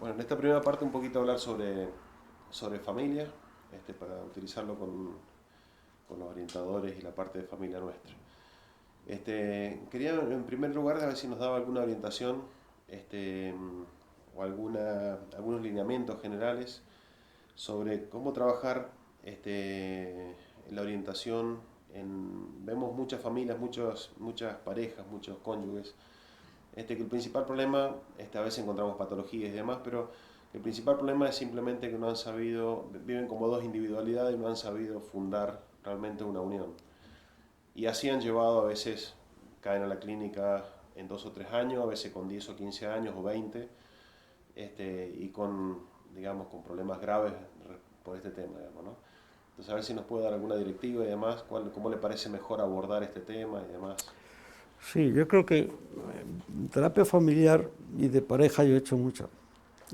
Bueno, en esta primera parte un poquito hablar sobre familia, para utilizarlo con los orientadores y la parte de familia nuestra. Quería en primer lugar a ver si nos daba alguna orientación este, o algunos lineamientos generales sobre cómo trabajar en la orientación. Vemos muchas familias, muchas parejas, muchos cónyuges que el principal problema, a veces encontramos patologías y demás, pero el principal problema es simplemente que no han sabido, viven como dos individualidades y no han sabido fundar realmente una unión. Y así han llevado a veces, caen a la clínica en 2 o 3 años, a veces con 10 o 15 años o 20, y digamos, con problemas graves por este tema, digamos, ¿no? Entonces a ver si nos puede dar alguna directiva y demás, cómo le parece mejor abordar este tema y demás. Sí, yo creo que terapia familiar y de pareja yo he hecho mucha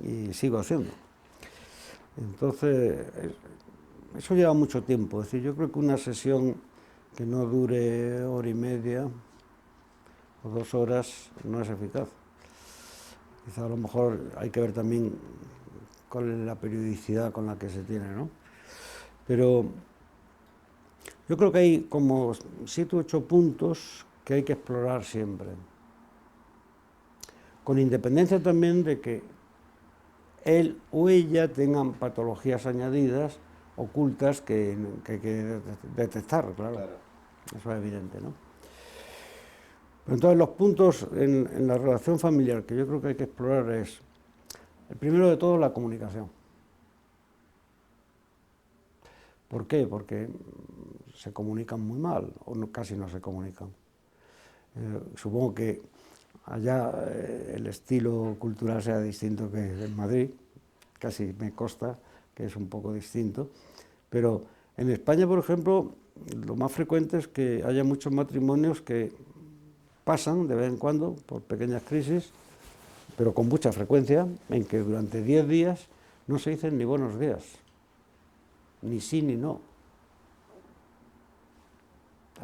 y sigo haciendo. Entonces, eso lleva mucho tiempo. Es decir, yo creo que una sesión que no dure hora y media o 2 horas no es eficaz. Quizá a lo mejor hay que ver también cuál es la periodicidad con la que se tiene, ¿no? Pero yo creo que hay como 7 u 8 puntos que hay que explorar siempre, con independencia también de que él o ella tengan patologías añadidas, ocultas, que hay que detectar, claro. Eso es evidente, ¿no? Pero entonces los puntos en la relación familiar que yo creo que hay que explorar es, el primero de todo, la comunicación. ¿Por qué? Porque se comunican muy mal, o casi no se comunican. Supongo que allá el estilo cultural sea distinto que en Madrid, casi me consta que es un poco distinto, pero en España, por ejemplo, lo más frecuente es que haya muchos matrimonios que pasan de vez en cuando por pequeñas crisis, pero con mucha frecuencia, en que durante 10 días no se dicen ni buenos días, ni sí ni no.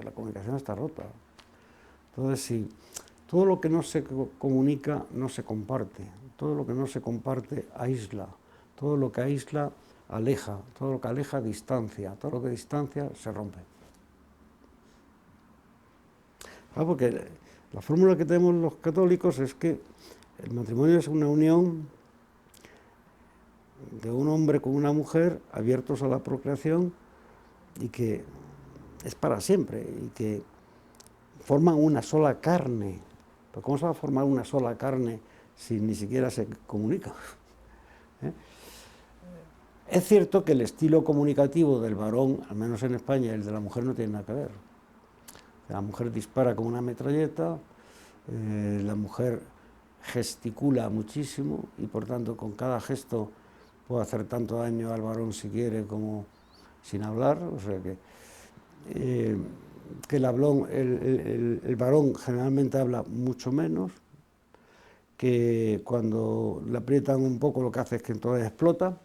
La comunicación está rota. Entonces, sí, todo lo que no se comunica no se comparte, todo lo que no se comparte aísla, todo lo que aísla aleja, todo lo que aleja distancia, todo lo que distancia se rompe. Porque la fórmula que tenemos los católicos es que el matrimonio es una unión de un hombre con una mujer abiertos a la procreación y que es para siempre y que forman una sola carne. ¿Pero cómo se va a formar una sola carne si ni siquiera se comunica? Es cierto que el estilo comunicativo del varón, al menos en España, y el de la mujer no tiene nada que ver. La mujer dispara con una metralleta, la mujer gesticula muchísimo y por tanto con cada gesto puede hacer tanto daño al varón si quiere como sin hablar, o sea que el varón generalmente habla mucho menos, que cuando le aprietan un poco lo que hace es que entonces explota,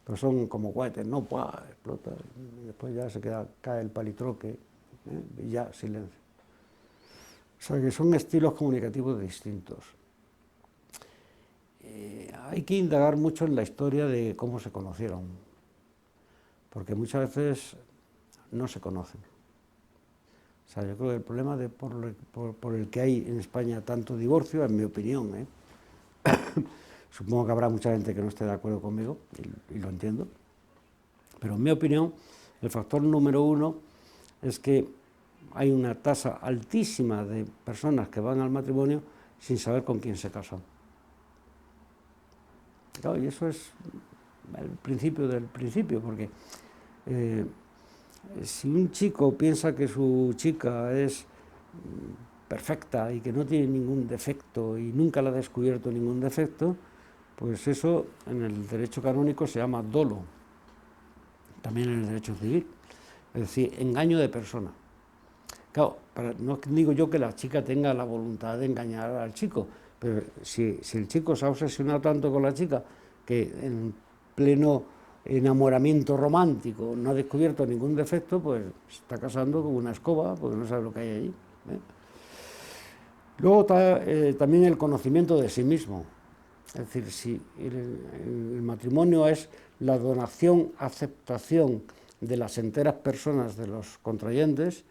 pero son como cohetes, ¿no? ¡Pua! Explota y después ya cae el palitroque y ya silencio. O sea que son estilos comunicativos distintos. Hay que indagar mucho en la historia de cómo se conocieron, porque muchas veces no se conocen. O sea, yo creo que el problema por el que hay en España tanto divorcio, en mi opinión, supongo que habrá mucha gente que no esté de acuerdo conmigo, y lo entiendo, pero en mi opinión, el factor número uno es que hay una tasa altísima de personas que van al matrimonio sin saber con quién se casan. Claro, y eso es el principio del principio, porque si un chico piensa que su chica es perfecta y que no tiene ningún defecto y nunca le ha descubierto ningún defecto, pues eso en el derecho canónico se llama dolo, también en el derecho civil, es decir, engaño de persona. Claro, no digo yo que la chica tenga la voluntad de engañar al chico, pero si el chico se ha obsesionado tanto con la chica que en pleno enamoramiento romántico no ha descubierto ningún defecto, pues se está casando con una escoba porque no sabe lo que hay allí. Luego está también el conocimiento de sí mismo. Es decir, si el matrimonio es la donación, aceptación de las enteras personas de los contrayentes,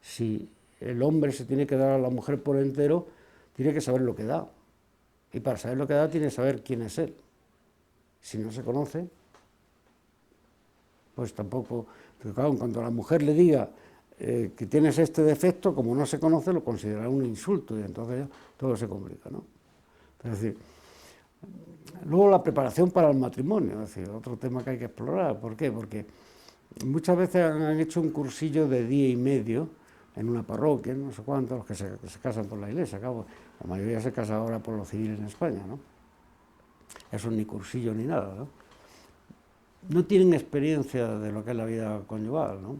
si el hombre se tiene que dar a la mujer por entero, tiene que saber lo que da. Y para saber lo que da, tiene que saber quién es él. Si no se conoce, pues tampoco... Pero claro, en cuanto a la mujer le diga que tienes este defecto, como no se conoce, lo considerará un insulto y entonces ya todo se complica, ¿no? Es decir, luego la preparación para el matrimonio, es decir, otro tema que hay que explorar. ¿Por qué? Porque muchas veces han hecho un cursillo de día y medio en una parroquia, no sé cuántos, los que se casan por la iglesia, claro, la mayoría se casa ahora por lo civil en España, ¿no? Eso ni cursillo ni nada, ¿no? No tienen experiencia de lo que es la vida conyugal, ¿no?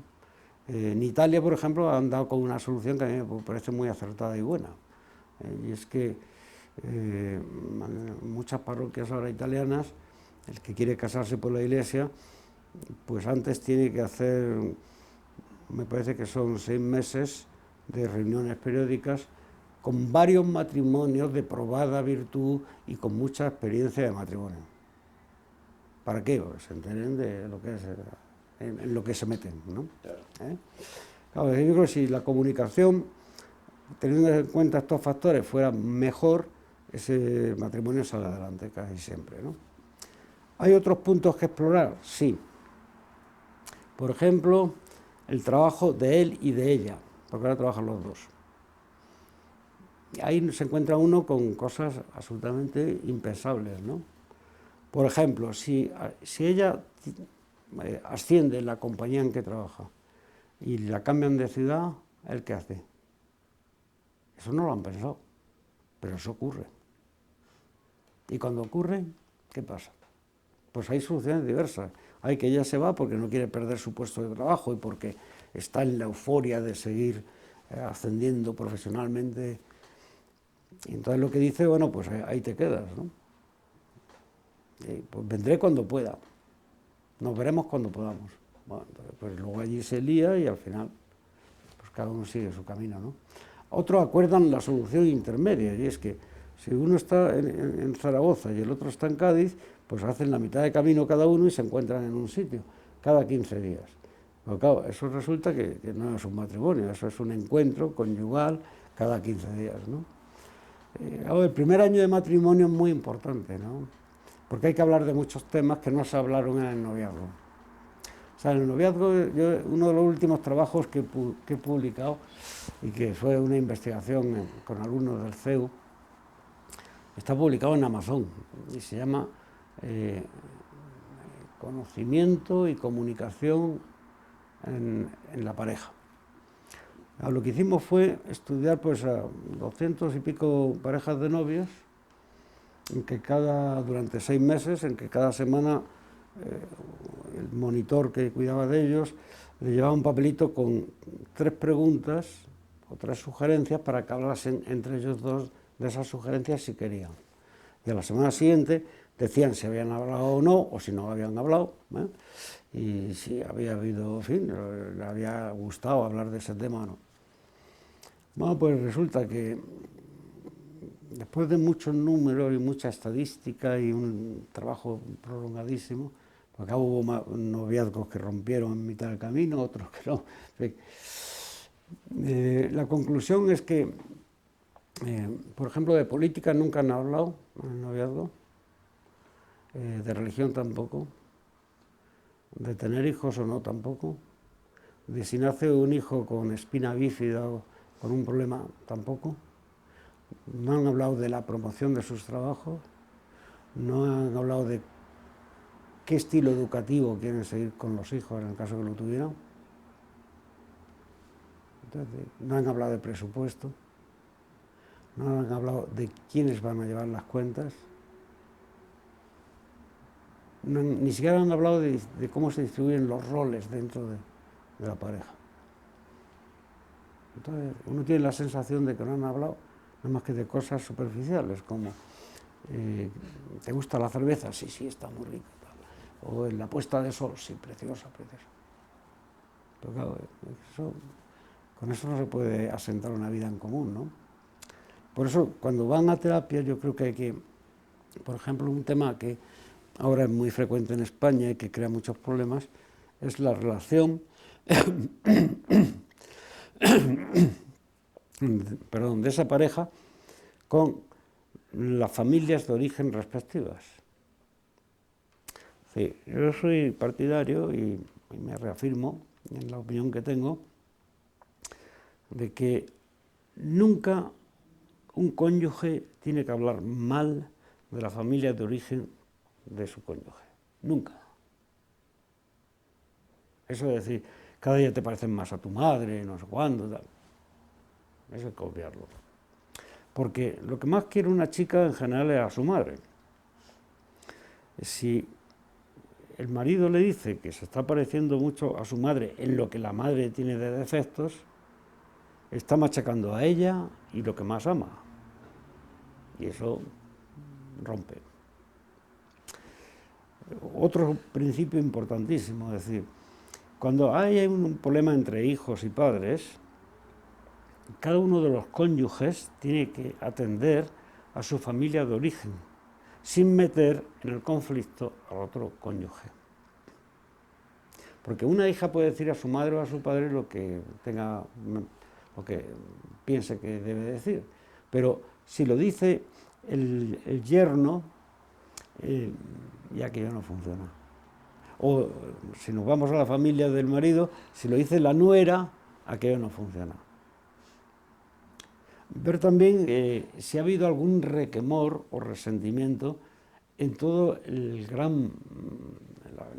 En Italia, por ejemplo, han dado con una solución que a mí me parece muy acertada y buena, y es que muchas parroquias ahora italianas, el que quiere casarse por la iglesia, pues antes tiene que hacer, me parece que son 6 meses de reuniones periódicas con varios matrimonios de probada virtud y con mucha experiencia de matrimonio. ¿Para qué? Porque se enteren de lo que es, en lo que se meten, ¿no? Claro, yo creo que si la comunicación, teniendo en cuenta estos factores, fuera mejor, ese matrimonio sale adelante casi siempre, ¿no? ¿Hay otros puntos que explorar? Sí. Por ejemplo, el trabajo de él y de ella, porque ahora trabajan los dos. Ahí se encuentra uno con cosas absolutamente impensables, ¿no? Por ejemplo, si ella asciende en la compañía en que trabaja y la cambian de ciudad, ¿él qué hace? Eso no lo han pensado, pero eso ocurre. Y cuando ocurre, ¿qué pasa? Pues hay soluciones diversas. Hay que ella se va porque no quiere perder su puesto de trabajo y porque está en la euforia de seguir ascendiendo profesionalmente. Y entonces lo que dice, bueno, pues ahí te quedas, ¿no? Pues vendré cuando pueda. Nos veremos cuando podamos. Bueno, pues luego allí se lía y al final, pues cada uno sigue su camino, ¿no? Otros acuerdan la solución intermedia, y es que si uno está en Zaragoza y el otro está en Cádiz, pues hacen la mitad de camino cada uno y se encuentran en un sitio, cada 15 días. Pero claro, eso resulta que no es un matrimonio, eso es un encuentro conyugal cada 15 días, ¿no? El primer año de matrimonio es muy importante, ¿no? Porque hay que hablar de muchos temas que no se hablaron en el noviazgo. O sea, en el noviazgo, uno de los últimos trabajos que he publicado, y que fue una investigación con alumnos del CEU, está publicado en Amazon, y se llama Conocimiento y comunicación en la pareja. Lo que hicimos fue estudiar pues a 200 y pico parejas de novios, en que durante 6 meses, en que cada semana el monitor que cuidaba de ellos le llevaba un papelito con 3 preguntas o 3 sugerencias para que hablasen entre ellos dos de esas sugerencias si querían. Y a la semana siguiente decían si habían hablado o no, o si no habían hablado, y si había habido, en fin, le había gustado hablar de ese tema o no. Bueno, pues resulta que después de muchos números y mucha estadística y un trabajo prolongadísimo, porque hubo noviazgos que rompieron en mitad del camino, otros que no. La conclusión es que, por ejemplo, de política nunca han hablado en el noviazgo, de religión tampoco, de tener hijos o no tampoco, de si nace un hijo con espina bífida o con un problema tampoco. No han hablado de la promoción de sus trabajos, no han hablado de qué estilo educativo quieren seguir con los hijos en el caso que lo tuvieran. Entonces, no han hablado de presupuesto, no han hablado de quiénes van a llevar las cuentas, ni siquiera han hablado de cómo se distribuyen los roles dentro de la pareja. Entonces, uno tiene la sensación de que no han hablado nada más que de cosas superficiales, como ¿te gusta la cerveza? Sí, sí, está muy rica. O en la puesta de sol, sí, preciosa, preciosa. Pero claro, con eso no se puede asentar una vida en común, ¿no? Por eso, cuando van a terapia, yo creo que hay que Por ejemplo, un tema que ahora es muy frecuente en España y que crea muchos problemas es la relación perdón, de esa pareja con las familias de origen respectivas. Sí, yo soy partidario y me reafirmo en la opinión que tengo de que nunca un cónyuge tiene que hablar mal de la familia de origen de su cónyuge. Nunca. Eso es decir, cada día te parecen más a tu madre, no sé cuándo, tal. Eso hay que obviarlo. Porque lo que más quiere una chica en general es a su madre. Si el marido le dice que se está pareciendo mucho a su madre en lo que la madre tiene de defectos, está machacando a ella y lo que más ama. Y eso rompe. Otro principio importantísimo, es decir, cuando hay un problema entre hijos y padres, cada uno de los cónyuges tiene que atender a su familia de origen, sin meter en el conflicto al otro cónyuge. Porque una hija puede decir a su madre o a su padre lo que piense que debe decir, pero si lo dice el yerno, ya que ya no funciona. O si nos vamos a la familia del marido, si lo dice la nuera, aquello no funciona. Ver también si ha habido algún requemor o resentimiento en todo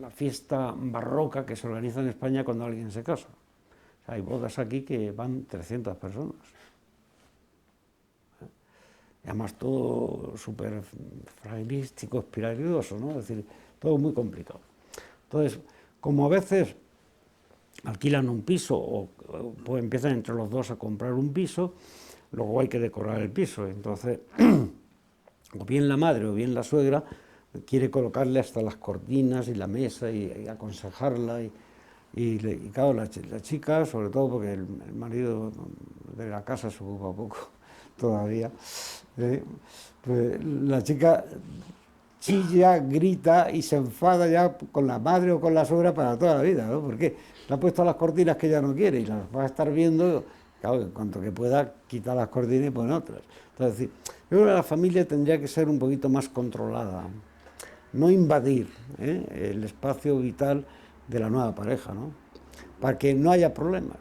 la fiesta barroca que se organiza en España cuando alguien se casa. O sea, hay bodas aquí que van 300 personas. Y además todo súper fragilístico, espiralidoso, ¿no? Es decir, todo muy complicado. Entonces, como a veces alquilan un piso o pues empiezan entre los dos a comprar un piso, luego hay que decorar el piso. Entonces, o bien la madre o bien la suegra quiere colocarle hasta las cortinas y la mesa y aconsejarla. Y claro, la chica, sobre todo porque el marido de la casa se ocupa poco todavía, pues la chica chilla, grita y se enfada ya con la madre o con la suegra para toda la vida, ¿no? Porque le ha puesto las cortinas que ella no quiere y las va a estar viendo, claro, en cuanto que pueda quitar las cortinas y poner otras. Entonces, yo creo que la familia tendría que ser un poquito más controlada, no invadir el espacio vital de la nueva pareja, ¿no? Para que no haya problemas.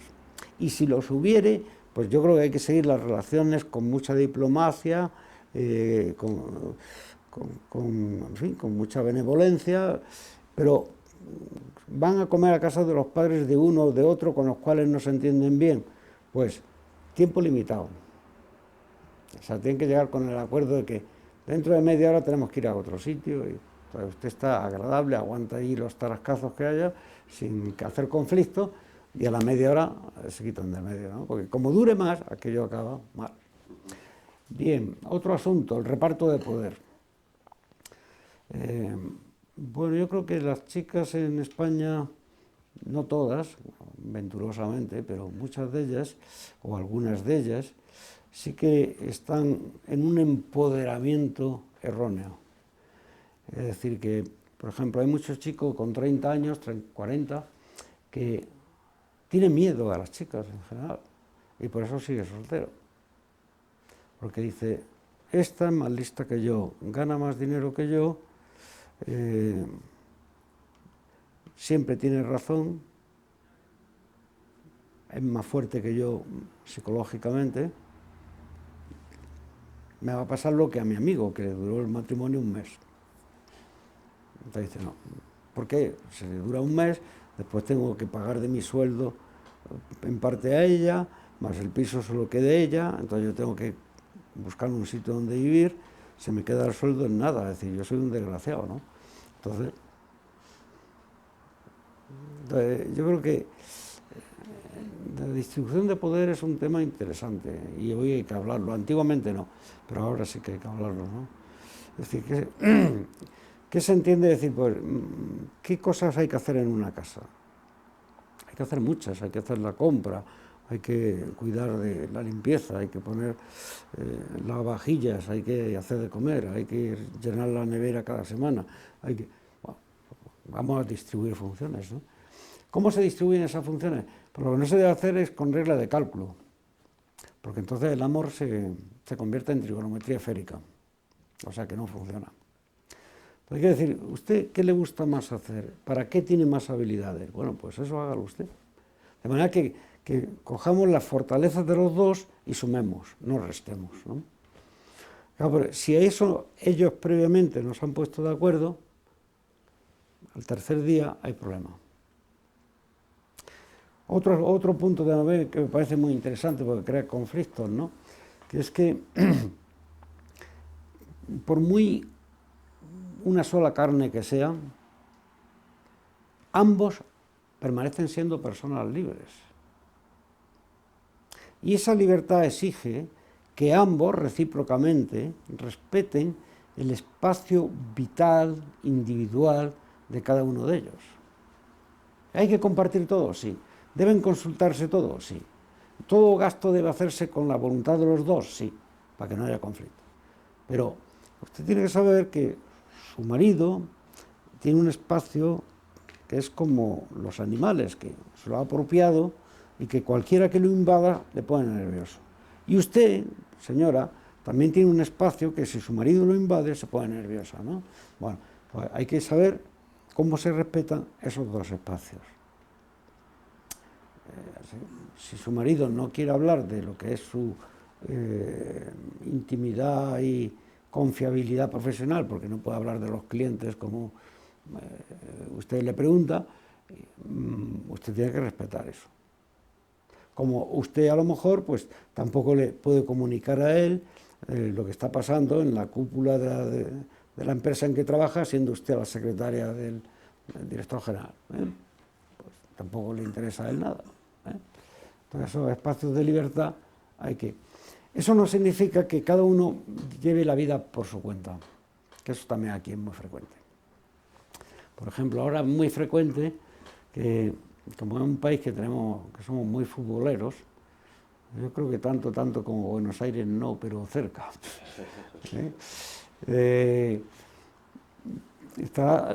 Y si los hubiere, pues yo creo que hay que seguir las relaciones con mucha diplomacia, en fin, con mucha benevolencia, pero van a comer a casa de los padres de uno o de otro con los cuales no se entienden bien, pues tiempo limitado. O sea, tienen que llegar con el acuerdo de que dentro de media hora tenemos que ir a otro sitio y pues, usted está agradable, aguanta ahí los tarascazos que haya sin hacer conflicto y a la media hora se quitan de medio, ¿no? Porque como dure más, aquello acaba mal. Bien, otro asunto, el reparto de poder. Bueno, yo creo que las chicas en España, no todas, venturosamente, pero muchas de ellas, o algunas de ellas, sí que están en un empoderamiento erróneo. Es decir, que, por ejemplo, hay muchos chicos con 30 años, 40, que tienen miedo a las chicas en general, y por eso sigue soltero. Porque dice, esta es más lista que yo, gana más dinero que yo, siempre tiene razón, es más fuerte que yo psicológicamente, me va a pasar lo que a mi amigo, que le duró el matrimonio un mes. Entonces dice, no, ¿por qué? Se le dura un mes, después tengo que pagar de mi sueldo en parte a ella, más el piso solo que de ella, entonces yo tengo que buscar un sitio donde vivir, se me queda el sueldo en nada, es decir, yo soy un desgraciado, ¿no? Entonces yo creo que la distribución de poder es un tema interesante y hoy hay que hablarlo, antiguamente no, pero ahora sí que hay que hablarlo, ¿no? Es decir, ¿qué se entiende decir? Pues, ¿qué cosas hay que hacer en una casa? Hay que hacer muchas, hay que hacer la compra, hay que cuidar de la limpieza, hay que poner lavavajillas, hay que hacer de comer, hay que llenar la nevera cada semana, bueno, vamos a distribuir funciones, ¿no? ¿Cómo se distribuyen esas funciones? Pues lo que no se debe hacer es con regla de cálculo, porque entonces el amor se convierte en trigonometría esférica, o sea que no funciona. Hay que decir, ¿usted qué le gusta más hacer? ¿Para qué tiene más habilidades? Bueno, pues eso hágalo usted. De manera que cojamos las fortalezas de los dos y sumemos, no restemos, ¿no? Claro, pero si a eso ellos previamente nos han puesto de acuerdo, al tercer día hay problema. Otro punto de ver que me parece muy interesante porque crea conflictos, ¿no? Que es que por muy una sola carne que sea, ambos permanecen siendo personas libres. Y esa libertad exige que ambos recíprocamente respeten el espacio vital, individual de cada uno de ellos. ¿Hay que compartir todo? Sí. ¿Deben consultarse todo? Sí. ¿Todo gasto debe hacerse con la voluntad de los dos? Sí, para que no haya conflicto. Pero usted tiene que saber que su marido tiene un espacio que es como los animales, que se lo ha apropiado y que cualquiera que lo invada le pone nervioso. Y usted, señora, también tiene un espacio que si su marido lo invade se pone nerviosa, ¿no? Bueno, pues hay que saber cómo se respetan esos dos espacios. Si su marido no quiere hablar de lo que es su intimidad y confiabilidad profesional, porque no puede hablar de los clientes como usted le pregunta, usted tiene que respetar eso. Como usted a lo mejor pues tampoco le puede comunicar a él lo que está pasando en la cúpula de la empresa en que trabaja, siendo usted la secretaria del director general, ¿eh? Pues tampoco le interesa a él nada, ¿eh? Entonces esos espacios de libertad hay que... Eso no significa que cada uno lleve la vida por su cuenta, que eso también aquí es muy frecuente. Por ejemplo, ahora es muy frecuente que, como en un país que somos muy futboleros, yo creo que tanto como Buenos Aires no, pero cerca.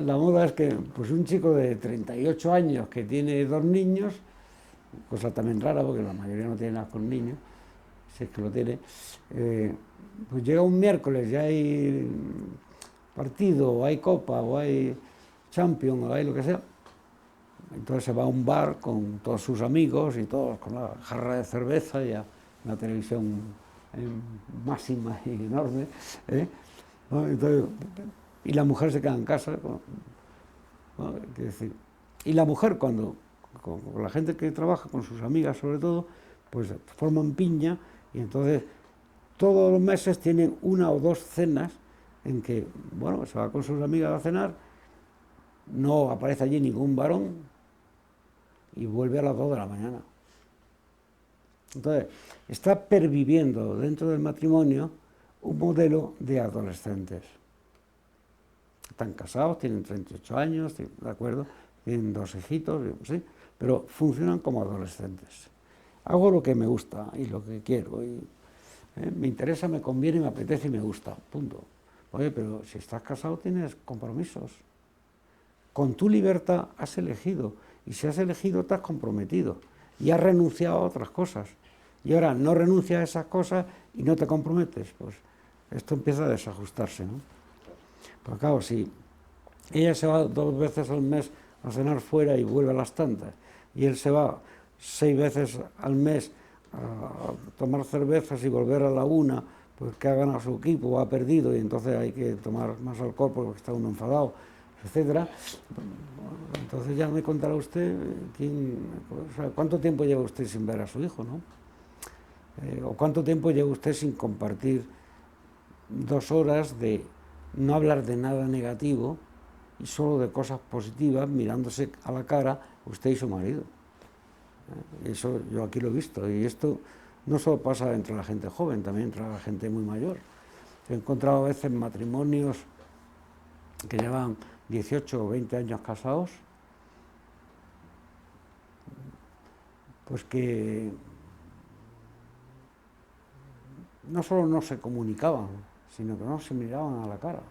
La moda es que pues un chico de 38 años que tiene 2 niños, cosa también rara porque la mayoría no tiene nada con niños, si es que lo tiene, pues llega un miércoles, ya hay partido, o hay copa, o hay Champions, o hay lo que sea. Entonces se va a un bar con todos sus amigos y todos con la jarra de cerveza y una televisión máxima y enorme, ¿eh? ¿No? Entonces, y la mujer se queda en casa, ¿no? Decir, y la mujer con la gente que trabaja, con sus amigas sobre todo, pues forman piña y entonces todos los meses tienen 1 o 2 cenas en que, bueno, se va con sus amigas a cenar, no aparece allí ningún varón y vuelve a las 2 de la mañana. Entonces, está perviviendo dentro del matrimonio un modelo de adolescentes. Están casados, tienen 38 años, ¿de acuerdo? Tienen 2 hijitos, ¿sí? Pero funcionan como adolescentes. Hago lo que me gusta y lo que quiero. Me interesa, me conviene, me apetece y me gusta. Punto. Oye, pero si estás casado tienes compromisos. Con tu libertad has elegido. Y si has elegido te has comprometido. Y has renunciado a otras cosas. Y ahora no renuncias a esas cosas y no te comprometes. Pues esto empieza a desajustarse, ¿no? Pues claro, si ella se va 2 veces al mes a cenar fuera y vuelve a las tantas, y él se va 6 veces al mes a tomar cervezas y volver a la 1, pues que ha ganado su equipo o ha perdido y entonces hay que tomar más alcohol porque está uno enfadado, etcétera. Entonces ya me contará usted cuánto tiempo lleva usted sin ver a su hijo, ¿no? O cuánto tiempo lleva usted sin compartir 2 horas de no hablar de nada negativo y solo de cosas positivas, mirándose a la cara usted y su marido. Eso yo aquí lo he visto, y esto no solo pasa entre la gente joven, también entre la gente muy mayor. He encontrado a veces matrimonios que llevan 18 o 20 años casados, pues que no solo no se comunicaban, sino que no se miraban a la cara.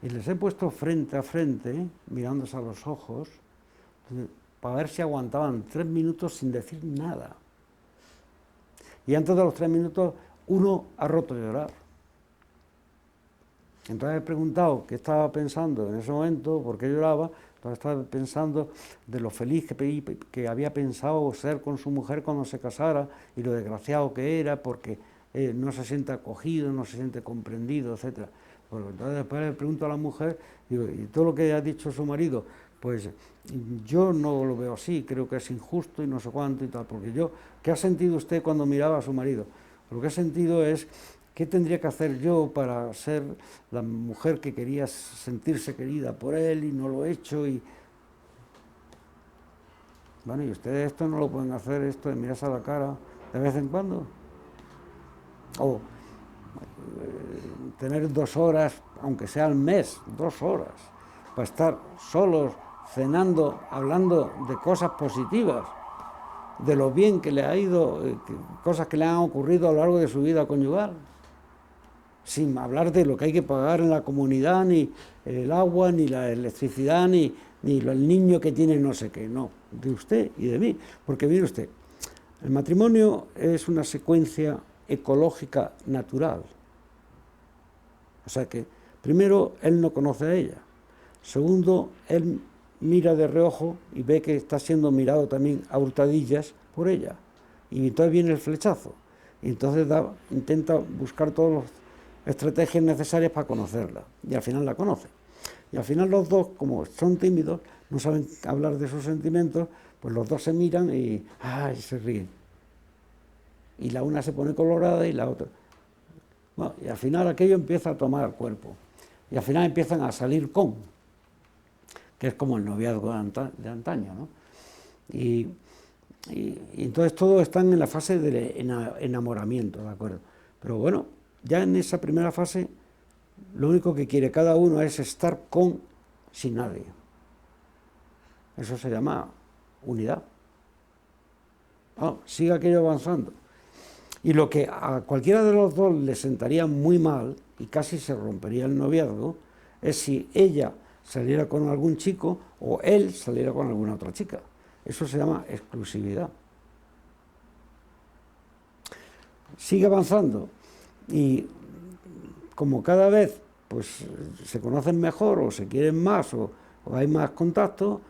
Y les he puesto frente a frente, mirándose a los ojos, para ver si aguantaban 3 minutos sin decir nada. Y antes de los 3 minutos, uno ha roto de llorar. Entonces he preguntado qué estaba pensando en ese momento, por qué lloraba. Entonces estaba pensando de lo feliz que había pensado ser con su mujer cuando se casara y lo desgraciado que era porque no se siente acogido, no se siente comprendido, etc. Bueno, entonces después le pregunto a la mujer, digo, ¿y todo lo que ha dicho su marido? Pues yo no lo veo así, creo que es injusto y no sé cuánto y tal, porque ¿qué ha sentido usted cuando miraba a su marido? Lo que he sentido es, ¿qué tendría que hacer yo para ser la mujer que quería sentirse querida por él y no lo he hecho? Y bueno, y ustedes esto no lo pueden hacer, esto de mirarse a la cara de vez en cuando. O tener 2 horas, aunque sea al mes, 2 horas, para estar solos, cenando, hablando de cosas positivas, de lo bien que le ha ido, cosas que le han ocurrido a lo largo de su vida conyugal, sin hablar de lo que hay que pagar en la comunidad, ni el agua, ni la electricidad, ni el niño que tiene no sé qué, no, de usted y de mí. Porque mire usted, el matrimonio es una secuencia ecológica natural. O sea que, primero, él no conoce a ella. Segundo, él mira de reojo y ve que está siendo mirado también a hurtadillas por ella. Y entonces viene el flechazo. Y entonces intenta buscar todas las estrategias necesarias para conocerla. Y al final la conoce. Y al final los dos, como son tímidos, no saben hablar de sus sentimientos, pues los dos se miran y se ríen. Y la una se pone colorada y la otra. Bueno, y al final aquello empieza a tomar cuerpo. Y al final empiezan a salir que es como el noviazgo de antaño, ¿no? Y entonces todos están en la fase del enamoramiento, ¿de acuerdo? Pero bueno, ya en esa primera fase, lo único que quiere cada uno es estar sin nadie. Eso se llama unidad. Sigue aquello avanzando. Y lo que a cualquiera de los dos le sentaría muy mal, y casi se rompería el noviazgo, es si ella saliera con algún chico o él saliera con alguna otra chica. Eso se llama exclusividad. Sigue avanzando y como cada vez pues se conocen mejor o se quieren más o hay más contacto,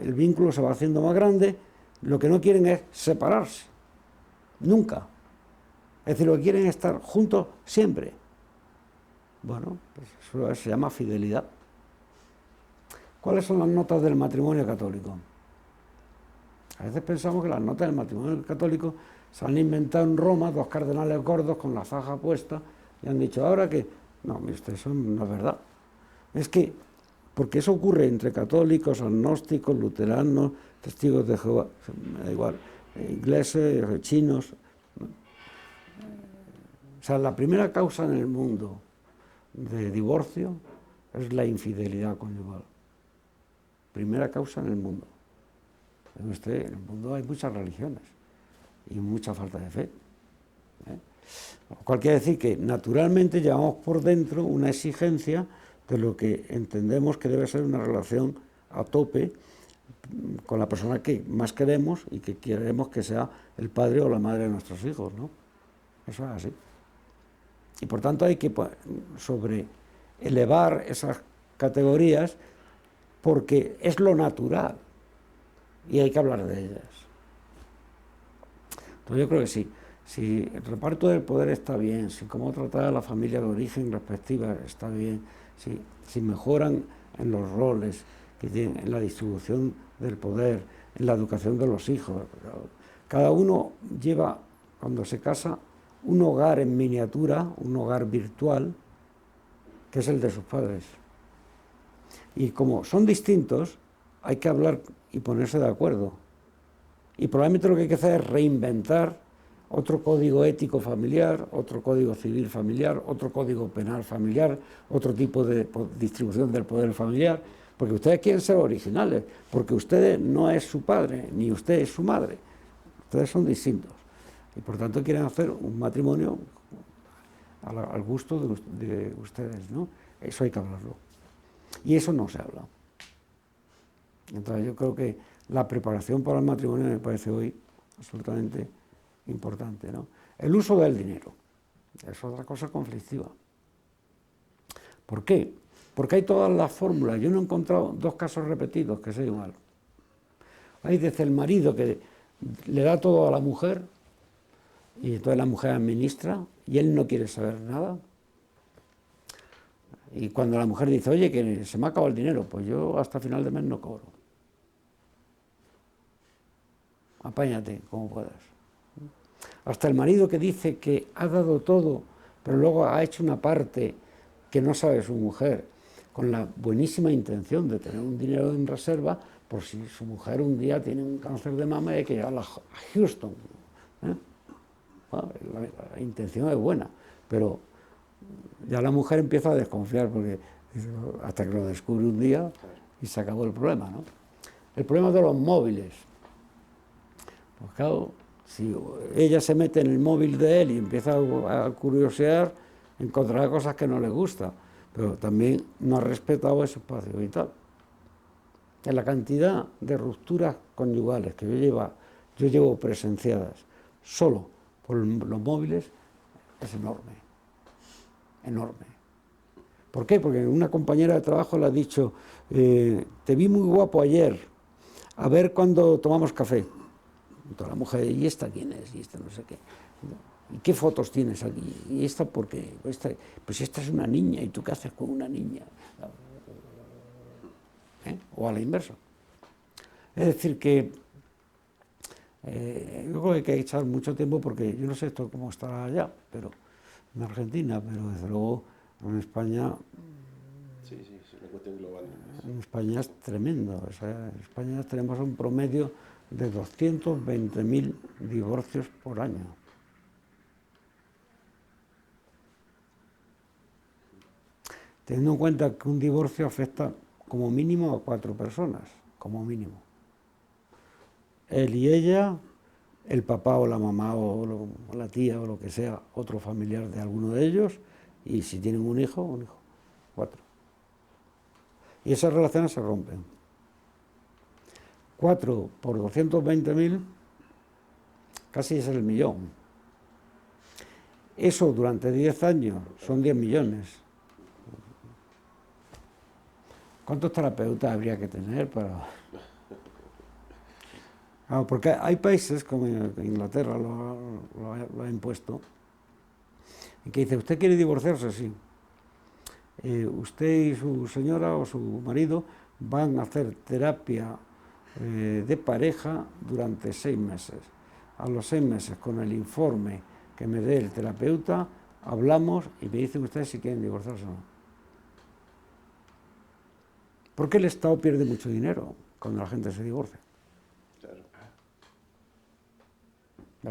el vínculo se va haciendo más grande, lo que no quieren es separarse. Nunca. Es decir, lo que quieren es estar juntos siempre. Bueno, pues eso se llama fidelidad. ¿Cuáles son las notas del matrimonio católico? A veces pensamos que las notas del matrimonio católico se han inventado en Roma 2 cardenales gordos con la faja puesta y han dicho ahora que... No, eso no es verdad. Es que, porque eso ocurre entre católicos, agnósticos, luteranos, testigos de Jehová, me da igual, ingleses, chinos. O sea, la primera causa en el mundo de divorcio es la infidelidad conyugal. Primera causa en el mundo. En el mundo hay muchas religiones y mucha falta de fe. Lo cual quiere decir que naturalmente llevamos por dentro una exigencia de lo que entendemos que debe ser una relación a tope con la persona que más queremos y que queremos que sea el padre o la madre de nuestros hijos, ¿no? Eso es así. Y por tanto hay que elevar esas categorías porque es lo natural y hay que hablar de ellas. Entonces yo creo que sí. Si el reparto del poder está bien, si cómo tratar a la familia de origen respectiva está bien, si mejoran en los roles que tienen, en la distribución del poder, en la educación de los hijos. Cada uno lleva, cuando se casa, un hogar en miniatura, un hogar virtual, que es el de sus padres. Y como son distintos, hay que hablar y ponerse de acuerdo. Y probablemente lo que hay que hacer es reinventar otro código ético familiar, otro código civil familiar, otro código penal familiar, otro tipo de distribución del poder familiar, porque ustedes quieren ser originales, porque usted no es su padre, ni usted es su madre. Ustedes son distintos. y por tanto quieren hacer un matrimonio al gusto de ustedes, ¿no? Eso hay que hablarlo. Y eso no se habla. Entonces yo creo que la preparación para el matrimonio me parece hoy absolutamente importante, ¿no? El uso del dinero es otra cosa conflictiva. ¿Por qué? Porque hay todas las fórmulas. Yo no he encontrado dos casos repetidos que sea igual. Hay desde el marido que le da todo a la mujer y entonces la mujer administra y él no quiere saber nada. Y cuando la mujer dice, oye, que se me ha acabado el dinero, pues yo hasta final de mes no cobro. Apáñate como puedas. Hasta el marido que dice que ha dado todo, pero luego ha hecho una parte que no sabe su mujer, con la buenísima intención de tener un dinero en reserva, por si su mujer un día tiene un cáncer de mama y hay que llevarla a Houston. Bueno, la intención es buena, pero ya la mujer empieza a desconfiar, porque hasta que lo descubre un día y se acabó el problema, ¿no? El problema de los móviles. Pues claro, si ella se mete en el móvil de él y empieza a curiosear, encontrará cosas que no le gustan, pero también no ha respetado ese espacio vital. En la cantidad de rupturas conyugales que yo llevo presenciadas solo por los móviles es enorme, enorme. ¿Por qué? Porque una compañera de trabajo le ha dicho, te vi muy guapo ayer, a ver cuándo tomamos café. Entonces la mujer, ¿y esta quién es? Y esta no sé qué. ¿Y qué fotos tienes aquí? ¿Y esta por qué? Pues esta es una niña, ¿y tú qué haces con una niña? O a la inversa. Es decir que yo creo que hay que echar mucho tiempo, porque yo no sé esto cómo estará allá, pero en Argentina, pero desde luego en España... Sí, es una cuestión global. En España es tremendo. O sea, en España tenemos un promedio de 220.000 divorcios por año. Teniendo en cuenta que un divorcio afecta como mínimo a 4 personas, como mínimo. Él y ella, el papá o la mamá o la tía o lo que sea, otro familiar de alguno de ellos, y si tienen un hijo, 4. Y esas relaciones se rompen. 4 por 220.000, casi es el millón. Eso durante 10 años son 10 millones. ¿Cuántos terapeutas habría que tener para...? Claro, porque hay países como Inglaterra lo ha impuesto, en que dice, ¿usted quiere divorciarse? Sí. Usted y su señora o su marido van a hacer terapia de pareja durante 6 meses. A los 6 meses, con el informe que me dé el terapeuta, hablamos y me dicen ustedes si quieren divorciarse o no. Porque el Estado pierde mucho dinero cuando la gente se divorcia. Claro.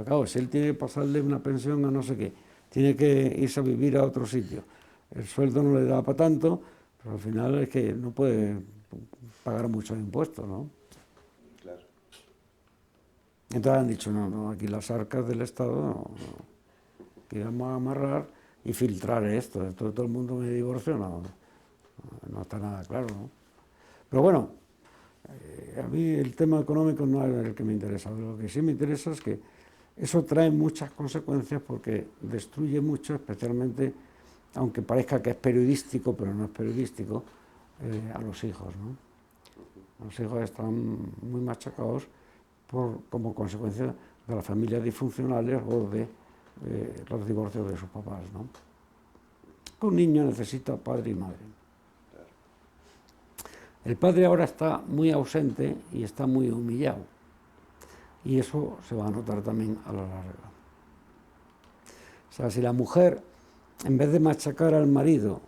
Claro, si él tiene que pasarle una pensión a no sé qué, tiene que irse a vivir a otro sitio, el sueldo no le da para tanto, pero al final es que no puede pagar muchos impuestos, ¿no? Claro. Entonces han dicho, no, aquí las arcas del Estado no, que vamos a amarrar y filtrar esto. Todo el mundo me divorció, no está nada claro, ¿no? Pero bueno, a mí el tema económico no es el que me interesa. Lo que sí me interesa es que eso trae muchas consecuencias, porque destruye mucho, especialmente, aunque parezca que es periodístico, pero no es periodístico, a los hijos, ¿no? Los hijos están muy machacados como consecuencia de las familias disfuncionales o de los divorcios de sus papás, ¿no? Un niño necesita padre y madre. El padre ahora está muy ausente y está muy humillado, y eso se va a notar también a la larga. O sea, si la mujer, en vez de machacar al marido,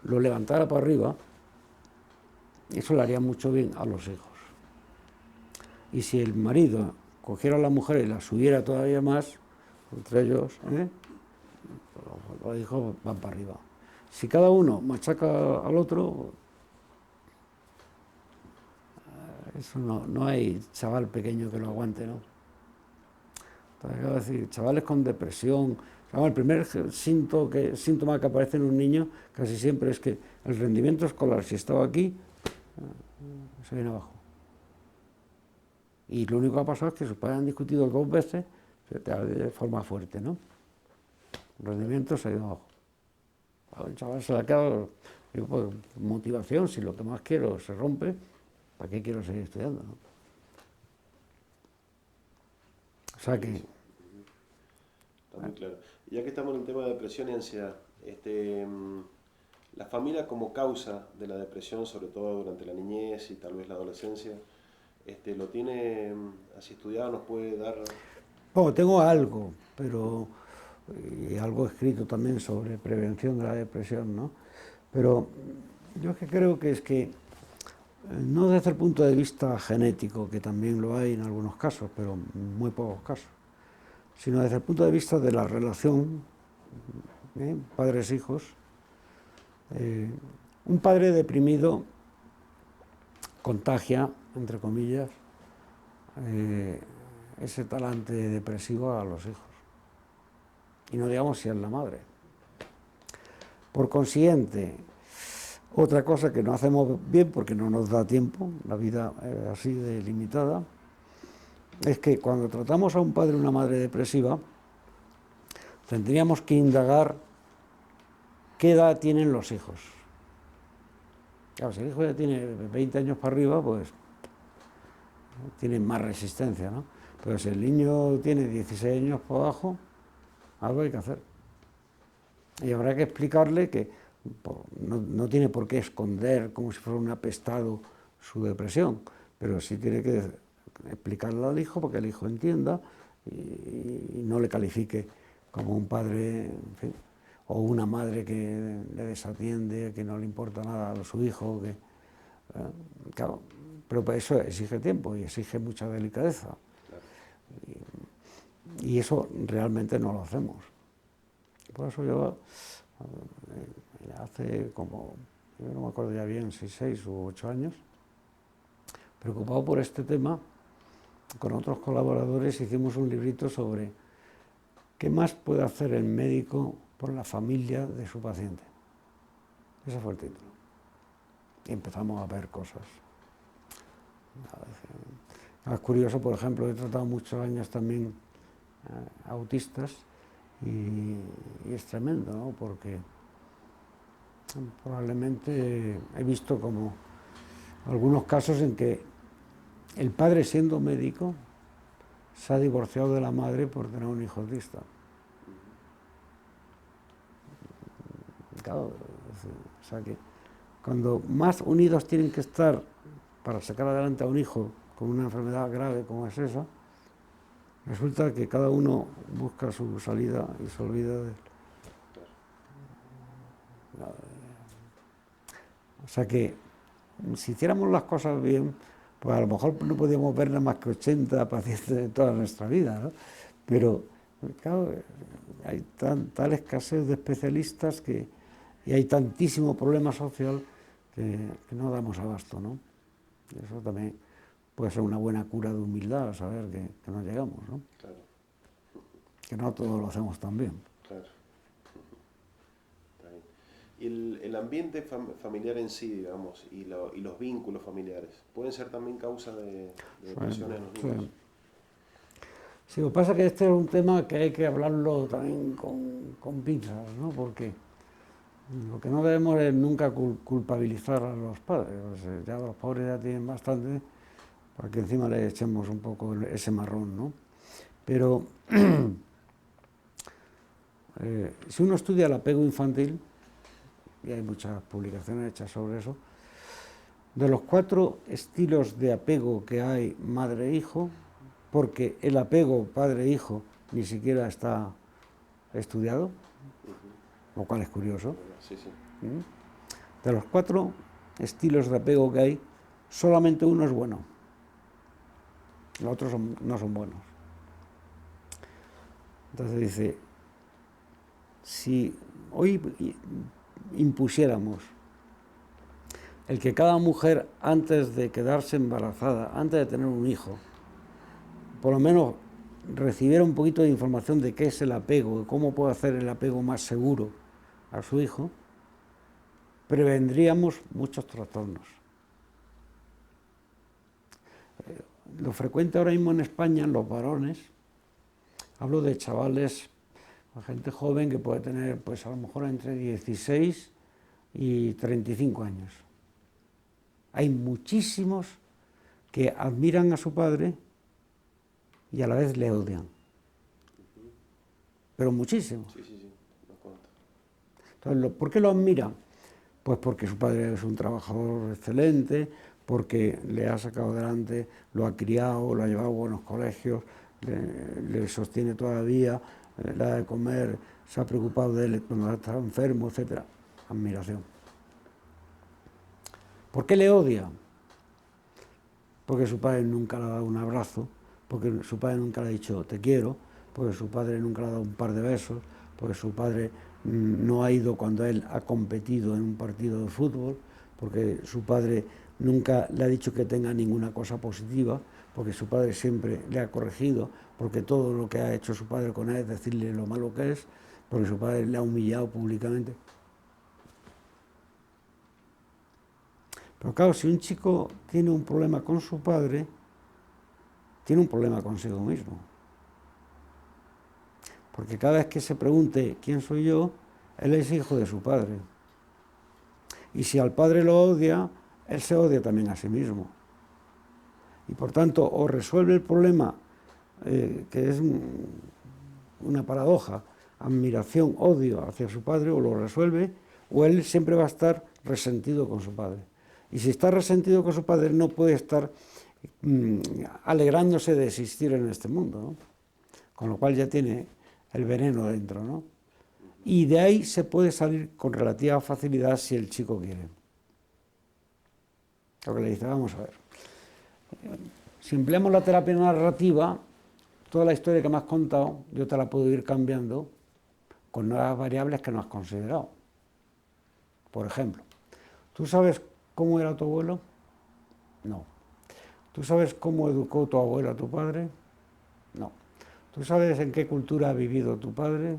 lo levantara para arriba, eso le haría mucho bien a los hijos. Y si el marido cogiera a la mujer y la subiera todavía más, entre ellos, los hijos van para arriba. Si cada uno machaca al otro, eso no hay chaval pequeño que lo aguante, ¿no? Es decir, chavales con depresión. El primer síntoma que aparece en un niño casi siempre es que el rendimiento escolar, si estaba aquí, se viene abajo. Y lo único que ha pasado es que sus padres han discutido 2 veces de forma fuerte, ¿no? El rendimiento se ha ido abajo. El chaval se le ha quedado, digo, pues, motivación, si lo que más quiero se rompe, ¿para qué quiero seguir estudiando, no? O sea que... Está muy claro. Ya que estamos en el tema de depresión y ansiedad, la familia como causa de la depresión, sobre todo durante la niñez y tal vez la adolescencia, ¿lo tiene así estudiado? ¿Nos puede dar...? Bueno, tengo algo, pero algo escrito también sobre prevención de la depresión, ¿no? Pero yo es que creo que no desde el punto de vista genético, que también lo hay en algunos casos, pero en muy pocos casos, sino desde el punto de vista de la relación padres-hijos. Un padre deprimido contagia, entre comillas, ese talante depresivo a los hijos. Y no digamos si es la madre. Por consiguiente, otra cosa que no hacemos bien porque no nos da tiempo, la vida es así de limitada, es que cuando tratamos a un padre o una madre depresiva, tendríamos que indagar qué edad tienen los hijos. Claro, si el hijo ya tiene 20 años para arriba, pues tiene más resistencia, ¿no? Pero si el niño tiene 16 años para abajo, algo hay que hacer. Y habrá que explicarle que no tiene por qué esconder como si fuera un apestado su depresión, pero sí tiene que explicarle al hijo para que el hijo entienda y no le califique como un padre, en fin, o una madre que le desatiende, que no le importa nada a su hijo, claro, pero para eso exige tiempo y exige mucha delicadeza. Y eso realmente no lo hacemos. Por eso yo, hace como, yo no me acuerdo ya bien, si 6 u 8 años, preocupado por este tema, con otros colaboradores hicimos un librito sobre qué más puede hacer el médico por la familia de su paciente. Ese fue el título. Y empezamos a ver cosas. Es curioso, por ejemplo, he tratado muchos años también autistas y es tremendo, ¿no? Porque probablemente he visto como algunos casos en que el padre, siendo médico, se ha divorciado de la madre por tener un hijo autista. Claro, o sea que cuando más unidos tienen que estar para sacar adelante a un hijo con una enfermedad grave como es esa, resulta que cada uno busca su salida y se olvida de... O sea que si hiciéramos las cosas bien, pues a lo mejor no podíamos ver nada más que 80 pacientes de toda nuestra vida, ¿no? Pero, claro, hay tal escasez de especialistas y hay tantísimo problema social que no damos abasto, ¿no? Y eso también puede ser una buena cura de humildad, saber que no llegamos, ¿no? Claro. Que no todo lo hacemos tan bien. Claro. Está bien. Y el ambiente familiar en sí, digamos, y los vínculos familiares, ¿pueden ser también causa de depresión en los niños? Sí, lo que pasa es que este es un tema que hay que hablarlo también con pinzas, ¿no? Porque lo que no debemos es nunca culpabilizar a los padres. Pues ya los pobres ya tienen bastante, para que encima le echemos un poco ese marrón, ¿no? Pero si uno estudia el apego infantil, y hay muchas publicaciones hechas sobre eso, de los 4 estilos de apego que hay madre-hijo, porque el apego padre-hijo ni siquiera está estudiado, lo cual es curioso. Sí, sí. De los 4 estilos de apego que hay, solamente uno es bueno, los otros no son buenos. Entonces dice, si hoy impusiéramos el que cada mujer, antes de quedarse embarazada, antes de tener un hijo, por lo menos recibiera un poquito de información de qué es el apego y cómo puede hacer el apego más seguro a su hijo, prevendríamos muchos trastornos. Lo frecuente ahora mismo en España, en los varones, hablo de chavales, gente joven que puede tener, pues a lo mejor entre 16 y 35 años. Hay muchísimos que admiran a su padre y a la vez le odian. Pero muchísimos. Sí, sí, sí, no cuenta. Entonces, ¿por qué lo admiran? Pues porque su padre es un trabajador excelente, porque le ha sacado adelante, lo ha criado, lo ha llevado a buenos colegios, le sostiene todavía, le da de comer, se ha preocupado de él cuando ha estado enfermo, etc. Admiración. ¿Por qué le odia? Porque su padre nunca le ha dado un abrazo, porque su padre nunca le ha dicho te quiero, porque su padre nunca le ha dado un par de besos, porque su padre no ha ido cuando él ha competido en un partido de fútbol, porque su padre nunca le ha dicho que tenga ninguna cosa positiva, porque su padre siempre le ha corregido, porque todo lo que ha hecho su padre con él es decirle lo malo que es, porque su padre le ha humillado públicamente. Pero claro, si un chico tiene un problema con su padre, tiene un problema consigo mismo. Porque cada vez que se pregunte quién soy yo, él es hijo de su padre. Y si al padre lo odia, él se odia también a sí mismo. Y por tanto, o resuelve el problema, que es una paradoja, admiración, odio hacia su padre, o lo resuelve, o él siempre va a estar resentido con su padre. Y si está resentido con su padre, no puede estar alegrándose de existir en este mundo, ¿no? Con lo cual ya tiene el veneno dentro, ¿no? Y de ahí se puede salir con relativa facilidad si el chico quiere. Lo que le dice, vamos a ver. Si empleamos la terapia narrativa, toda la historia que me has contado, yo te la puedo ir cambiando con nuevas variables que no has considerado. Por ejemplo, ¿tú sabes cómo era tu abuelo? No. ¿Tú sabes cómo educó tu abuelo a tu padre? No. ¿Tú sabes en qué cultura ha vivido tu padre?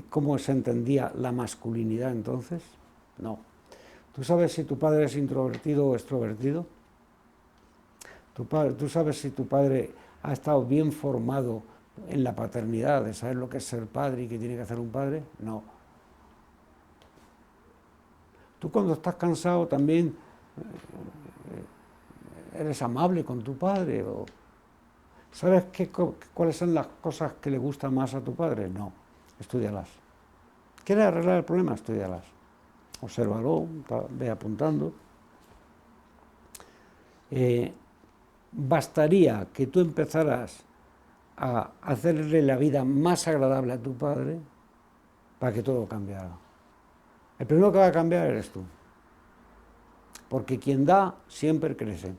¿Cómo se entendía la masculinidad entonces? No. ¿Tú sabes si tu padre es introvertido o extrovertido? ¿Tú sabes si tu padre ha estado bien formado en la paternidad, de saber lo que es ser padre y qué tiene que hacer un padre? No. Tú cuando estás cansado también eres amable con tu padre. ¿O sabes cuáles son las cosas que le gustan más a tu padre? No. Estúdialas. ¿Quieres arreglar el problema? Estúdialas. Obsérvalo, ve apuntando. Bastaría que tú empezaras a hacerle la vida más agradable a tu padre para que todo cambiara. El primero que va a cambiar eres tú. Porque quien da siempre crece.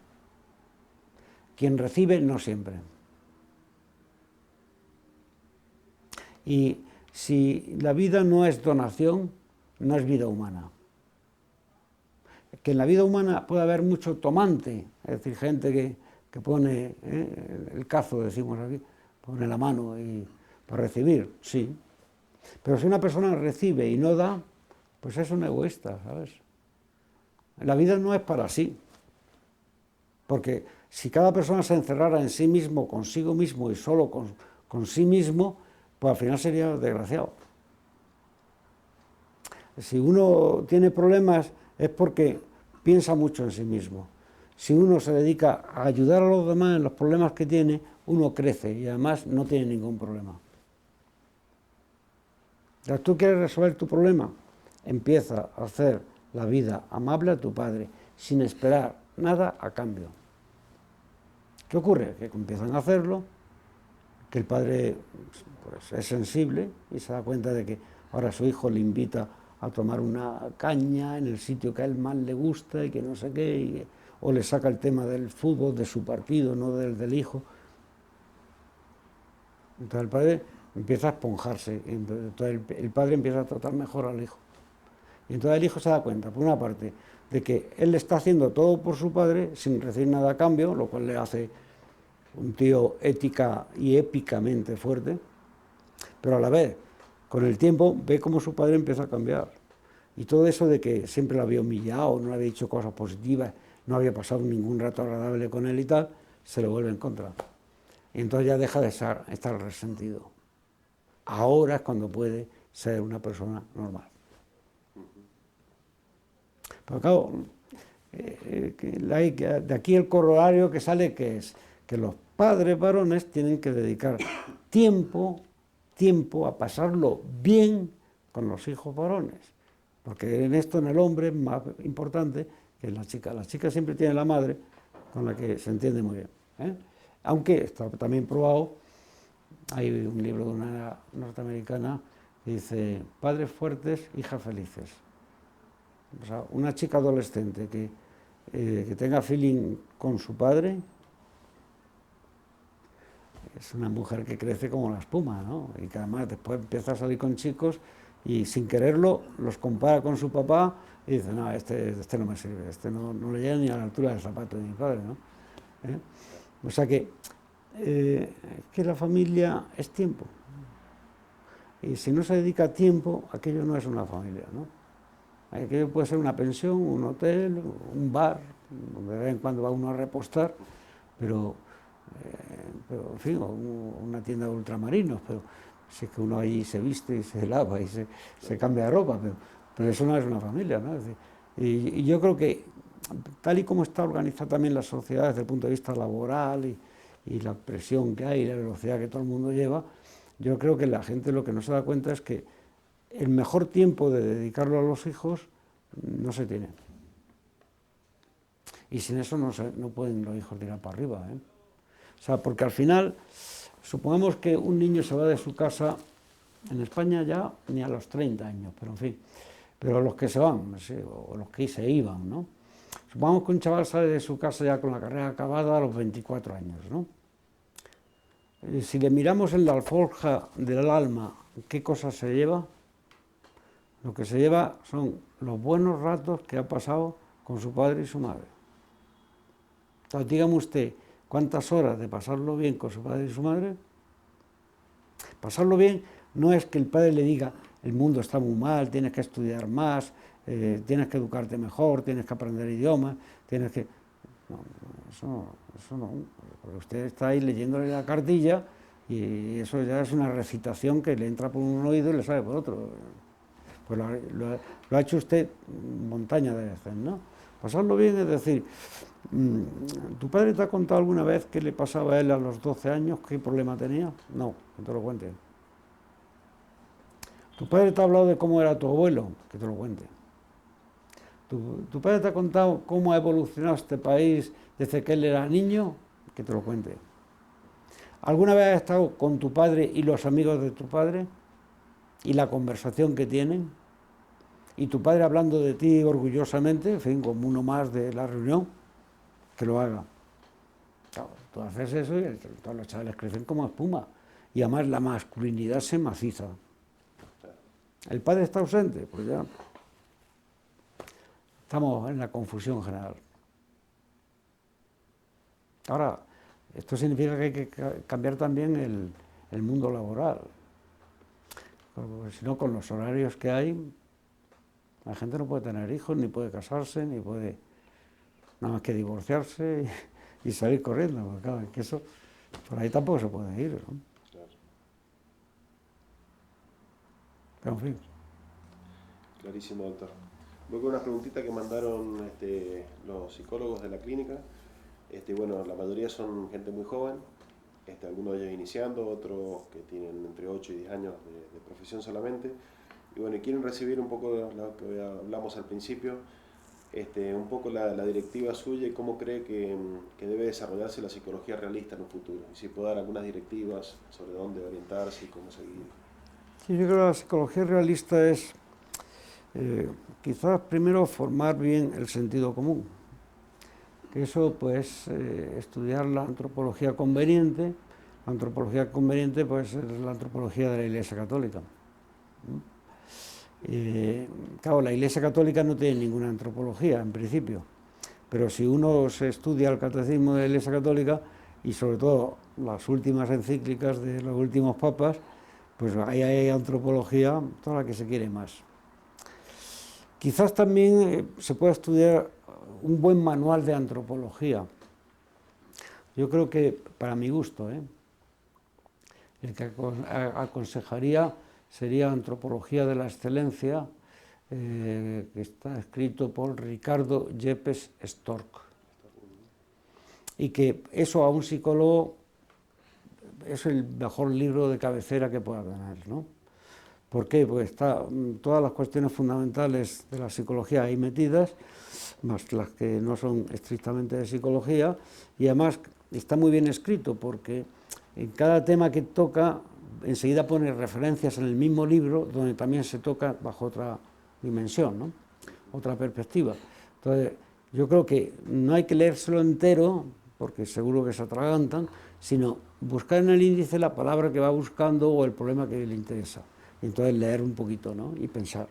Quien recibe no siempre. Y si la vida no es donación, no es vida humana. Que en la vida humana puede haber mucho tomante, es decir, gente que pone el cazo, decimos aquí, pone la mano para recibir, sí. Pero si una persona recibe y no da, pues es un egoísta, ¿sabes? La vida no es para sí. Porque si cada persona se encerrara en sí mismo, consigo mismo y solo con sí mismo, pues al final sería desgraciado. Si uno tiene problemas es porque piensa mucho en sí mismo. Si uno se dedica a ayudar a los demás en los problemas que tiene, uno crece y además no tiene ningún problema. Entonces, ¿tú quieres resolver tu problema? Empieza a hacer la vida amable a tu padre, sin esperar nada a cambio. ¿Qué ocurre? Que empiezan a hacerlo, que el padre pues, es sensible y se da cuenta de que ahora su hijo le invita a tomar una caña en el sitio que a él más le gusta y que no sé qué, o le saca el tema del fútbol, de su partido, no del hijo. Entonces el padre empieza a esponjarse, entonces el padre empieza a tratar mejor al hijo. Y entonces el hijo se da cuenta, por una parte, de que él está haciendo todo por su padre sin recibir nada a cambio, lo cual le hace un tío ética y épicamente fuerte, pero a la vez, con el tiempo, ve cómo su padre empieza a cambiar. Y todo eso de que siempre lo había humillado, no le había dicho cosas positivas, no había pasado ningún rato agradable con él y tal, se lo vuelve en contra. Y entonces ya deja de estar resentido. Ahora es cuando puede ser una persona normal. Pero claro, de aquí el corolario que sale, que es que los padres varones tienen que dedicar tiempo a pasarlo bien con los hijos varones. Porque en esto, en el hombre, es más importante que en la chica. La chica siempre tiene la madre con la que se entiende muy bien, ¿eh? Aunque está también probado, hay un libro de una norteamericana que dice, padres fuertes, hijas felices. O sea, una chica adolescente que tenga feeling con su padre es una mujer que crece como la espuma, ¿no? Y que además después empieza a salir con chicos y sin quererlo los compara con su papá y dice, no, este no me sirve, este no le llega ni a la altura del zapato de mi padre, ¿no? O sea que la familia es tiempo. Y si no se dedica tiempo, aquello no es una familia, ¿no? Aquello puede ser una pensión, un hotel, un bar, donde de vez en cuando va uno a repostar, pero en fin, una tienda de ultramarinos, pero si es que uno ahí se viste y se lava y se cambia de ropa, pero eso no es una familia, ¿no? Es decir, y yo creo que tal y como está organizada también la sociedad desde el punto de vista laboral y la presión que hay, la velocidad que todo el mundo lleva, yo creo que la gente lo que no se da cuenta es que el mejor tiempo de dedicarlo a los hijos no se tiene. Y sin eso no pueden los hijos tirar para arriba, ¿eh? O sea, porque al final, supongamos que un niño se va de su casa, en España ya ni a los 30 años, pero en fin, pero los que se van, sí, o los que se iban, ¿no? Supongamos que un chaval sale de su casa ya con la carrera acabada a los 24 años, ¿no? Si le miramos en la alforja del alma, ¿qué cosas se lleva? Lo que se lleva son los buenos ratos que ha pasado con su padre y su madre. Entonces, dígame usted, ¿cuántas horas de pasarlo bien con su padre y su madre? Pasarlo bien no es que el padre le diga, el mundo está muy mal, tienes que estudiar más, tienes que educarte mejor, tienes que aprender idiomas, tienes que... No, eso no, porque usted está ahí leyéndole la cartilla y eso ya es una recitación que le entra por un oído y le sale por otro. Pues lo ha hecho usted montaña de veces, ¿no? Pasarlo bien es decir, ¿tu padre te ha contado alguna vez qué le pasaba a él a los 12 años, qué problema tenía? No, que te lo cuente. ¿Tu padre te ha hablado de cómo era tu abuelo? Que te lo cuente. ¿Tu padre te ha contado cómo ha evolucionado este país desde que él era niño? Que te lo cuente. ¿Alguna vez has estado con tu padre y los amigos de tu padre? ¿Y la conversación que tienen? ¿Y tu padre hablando de ti orgullosamente, en fin, como uno más de la reunión? Que lo haga. Claro, tú haces eso y todos los chavales crecen como espuma. Y además la masculinidad se maciza. ¿El padre está ausente? Pues ya estamos en la confusión general. Ahora, esto significa que hay que cambiar también el mundo laboral. Porque si no, con los horarios que hay, la gente no puede tener hijos, ni puede casarse, ni puede nada más que divorciarse y salir corriendo. Porque claro, es que eso, por ahí tampoco se puede ir, ¿no? Claro. Pero en fin. Clarísimo, doctor. Voy con una preguntita que mandaron los psicólogos de la clínica. Bueno, la mayoría son gente muy joven, algunos ya iniciando, otros que tienen entre 8 y 10 años de profesión solamente. Y bueno, quieren recibir un poco de lo que hablamos al principio, un poco la directiva suya y cómo cree que debe desarrollarse la psicología realista en un futuro. Y si puede dar algunas directivas sobre dónde orientarse y cómo seguir. Sí, yo creo que la psicología realista es quizás primero formar bien el sentido común. Que eso, pues, estudiar la antropología conveniente. La antropología conveniente, pues, es la antropología de la Iglesia Católica. Claro, la Iglesia Católica no tiene ninguna antropología, en principio, pero si uno se estudia el catecismo de la Iglesia Católica, y sobre todo las últimas encíclicas de los últimos papas, pues ahí hay antropología, toda la que se quiere más. Quizás también se pueda estudiar un buen manual de antropología. Yo creo que, para mi gusto, el que aconsejaría sería Antropología de la Excelencia, que está escrito por Ricardo Yepes Stork. Y que eso a un psicólogo es el mejor libro de cabecera que pueda tener, ¿no? ¿Por qué? Pues está todas las cuestiones fundamentales de la psicología ahí metidas, más las que no son estrictamente de psicología, y además está muy bien escrito porque en cada tema que toca enseguida pone referencias en el mismo libro donde también se toca bajo otra dimensión, ¿no? Otra perspectiva. Entonces, yo creo que no hay que leérselo entero, porque seguro que se atragantan, sino buscar en el índice la palabra que va buscando o el problema que le interesa. Y entonces leer un poquito, ¿no? Y pensar.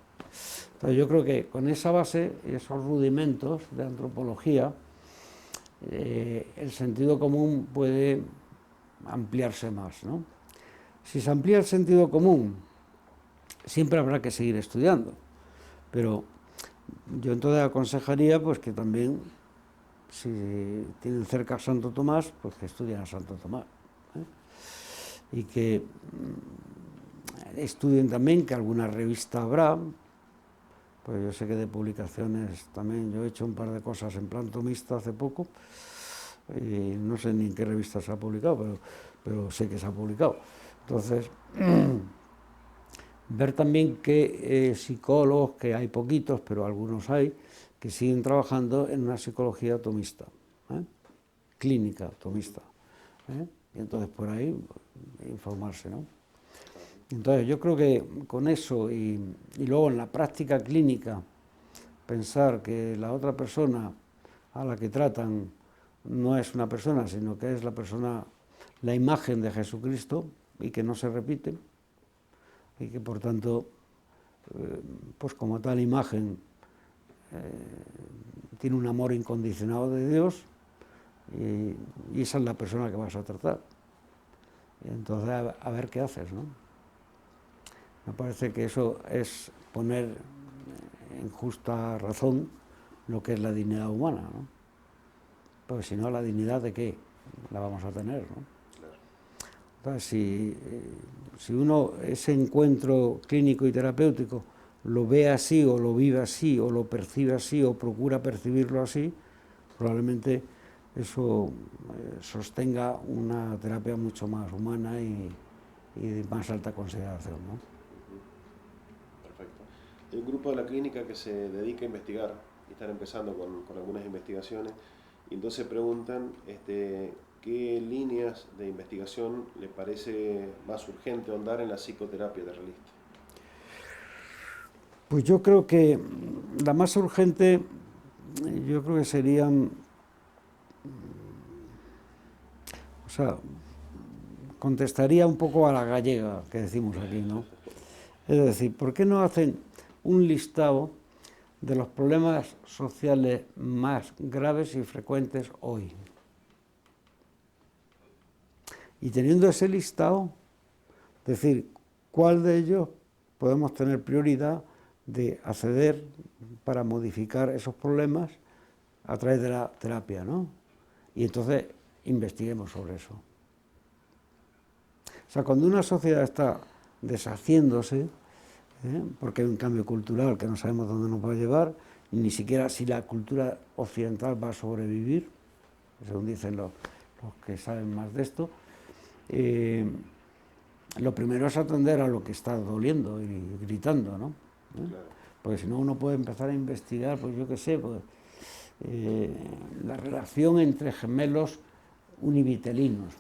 Entonces yo creo que con esa base, esos rudimentos de antropología, el sentido común puede ampliarse más, ¿no? Si se amplía el sentido común, siempre habrá que seguir estudiando, pero yo entonces aconsejaría pues que también, si tienen cerca a Santo Tomás, pues que estudien a Santo Tomás, y que estudien también, que alguna revista habrá, pues yo sé que de publicaciones también, yo he hecho un par de cosas en plan tomista hace poco, y no sé ni en qué revista se ha publicado, pero sé que se ha publicado. Entonces, ver también que psicólogos, que hay poquitos, pero algunos hay, que siguen trabajando en una psicología tomista, clínica tomista. Y entonces por ahí informarse, ¿no? Entonces yo creo que con eso y luego en la práctica clínica pensar que la otra persona a la que tratan no es una persona, sino que es la persona, la imagen de Jesucristo y que no se repite y que por tanto, pues como tal imagen tiene un amor incondicionado de Dios y esa es la persona que vas a tratar. Y entonces a ver qué haces, ¿no? Me parece que eso es poner en justa razón lo que es la dignidad humana, ¿no? Porque si no, ¿la dignidad de qué la vamos a tener, ¿no? Entonces, si uno ese encuentro clínico y terapéutico lo ve así, o lo vive así, o lo percibe así, o procura percibirlo así, probablemente eso sostenga una terapia mucho más humana y de más alta consideración, ¿no? Perfecto. Hay un grupo de la clínica que se dedica a investigar y están empezando con algunas investigaciones y entonces preguntan qué líneas de investigación le parece más urgente ahondar en la psicoterapia de realista. Pues yo creo que la más urgente, yo creo que serían, o sea, contestaría un poco a la gallega que decimos aquí, ¿no? Es decir, ¿por qué no hacen un listado de los problemas sociales más graves y frecuentes hoy? Y teniendo ese listado, decir cuál de ellos podemos tener prioridad de acceder para modificar esos problemas a través de la terapia, ¿no? Y entonces investiguemos sobre eso. O sea, cuando una sociedad está deshaciéndose, porque hay un cambio cultural que no sabemos dónde nos va a llevar, ni siquiera si la cultura occidental va a sobrevivir, según dicen los que saben más de esto, lo primero es atender a lo que está doliendo y gritando, ¿no? Claro. Porque si no uno puede empezar a investigar, pues yo qué sé, pues, la relación entre gemelos univitelinos.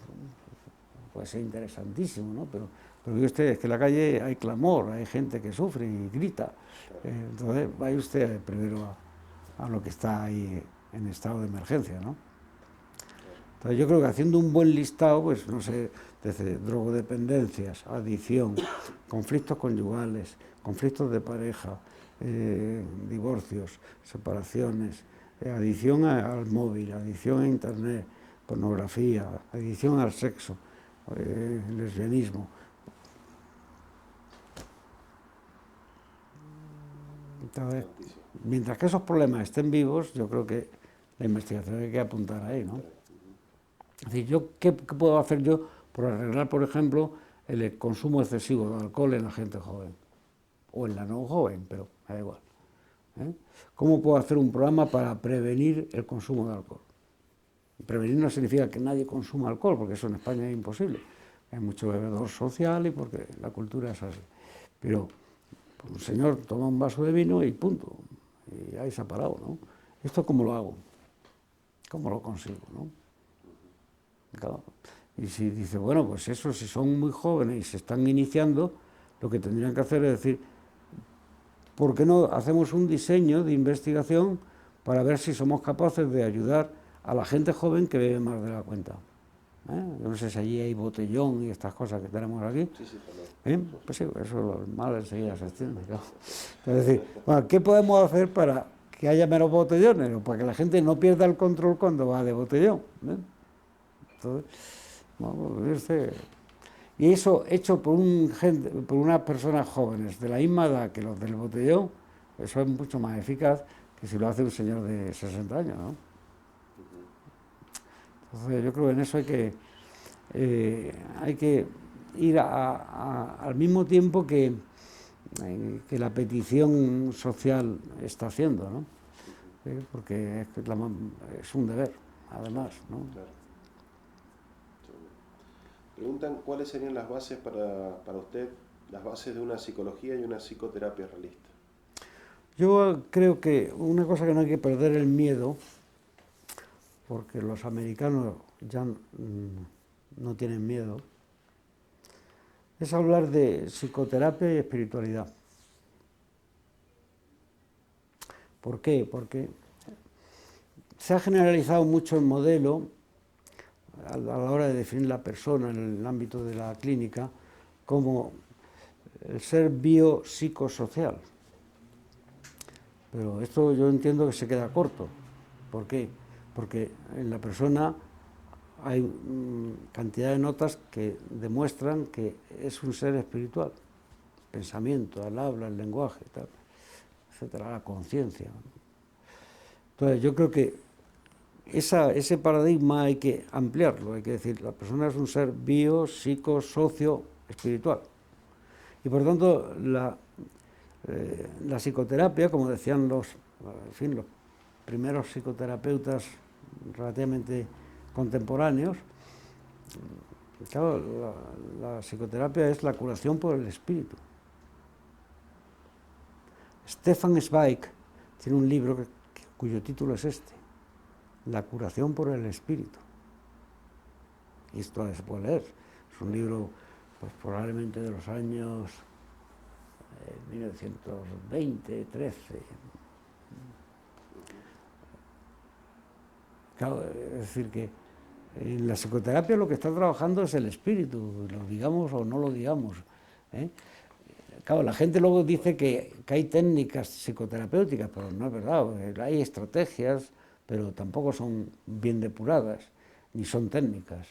Puede ser interesantísimo, ¿no? Pero ve usted, es que en la calle hay clamor, hay gente que sufre y grita. Entonces vaya usted primero a lo que está ahí en estado de emergencia, ¿no? Entonces yo creo que haciendo un buen listado, pues no sé, desde drogodependencias, adicción, conflictos conyugales, conflictos de pareja, divorcios, separaciones, adicción al móvil, adicción a internet, pornografía, adicción al sexo, lesbianismo. Entonces, mientras que esos problemas estén vivos, yo creo que la investigación hay que apuntar ahí, ¿no? Es decir, ¿qué puedo hacer yo por arreglar, por ejemplo, el consumo excesivo de alcohol en la gente joven? O en la no joven, pero me da igual. ¿Cómo puedo hacer un programa para prevenir el consumo de alcohol? Prevenir no significa que nadie consuma alcohol, porque eso en España es imposible. Hay mucho bebedor social y porque la cultura es así. Pero pues, un señor toma un vaso de vino y punto. Y ahí se ha parado, ¿no? ¿Esto cómo lo hago? ¿Cómo lo consigo, no? Claro. Y si dice, bueno, pues eso, si son muy jóvenes y se están iniciando, lo que tendrían que hacer es decir, ¿por qué no hacemos un diseño de investigación para ver si somos capaces de ayudar a la gente joven que bebe más de la cuenta? Yo no sé si allí hay botellón y estas cosas que tenemos aquí. Sí, también. Pues sí, eso mal enseguida se extiende. Claro. Es decir, bueno, ¿qué podemos hacer para que haya menos botellones? O para que la gente no pierda el control cuando va de botellón. Entonces, bueno, y eso hecho por unas personas jóvenes de la misma edad que los del botellón, eso es mucho más eficaz que si lo hace un señor de 60 años, ¿no? Entonces yo creo que en eso hay que ir al mismo tiempo que la petición social está haciendo, ¿no? Porque es un deber, además, ¿no? Claro. Preguntan cuáles serían las bases para usted, las bases de una psicología y una psicoterapia realista. Yo creo que una cosa que no hay que perder el miedo, porque los americanos ya no tienen miedo, es hablar de psicoterapia y espiritualidad. ¿Por qué? Porque se ha generalizado mucho el modelo a la hora de definir la persona en el ámbito de la clínica como el ser biopsicosocial. Pero esto yo entiendo que se queda corto. ¿Por qué? Porque en la persona hay cantidad de notas que demuestran que es un ser espiritual. Pensamiento, el habla, el lenguaje, tal, etcétera, la conciencia. Entonces yo creo que ese paradigma hay que ampliarlo, hay que decir, la persona es un ser bio, psico, socio, espiritual. Y por tanto, la psicoterapia, como decían los primeros psicoterapeutas relativamente contemporáneos, claro, la psicoterapia es la curación por el espíritu. Stefan Zweig tiene un libro cuyo título es este, La curación por el espíritu. Y esto se puede leer. Es un libro pues, probablemente de los años 1920, 13. Claro, es decir que en la psicoterapia lo que está trabajando es el espíritu, lo digamos o no lo digamos. Claro, la gente luego dice que hay técnicas psicoterapéuticas, pero no es verdad, hay estrategias, pero tampoco son bien depuradas, ni son técnicas.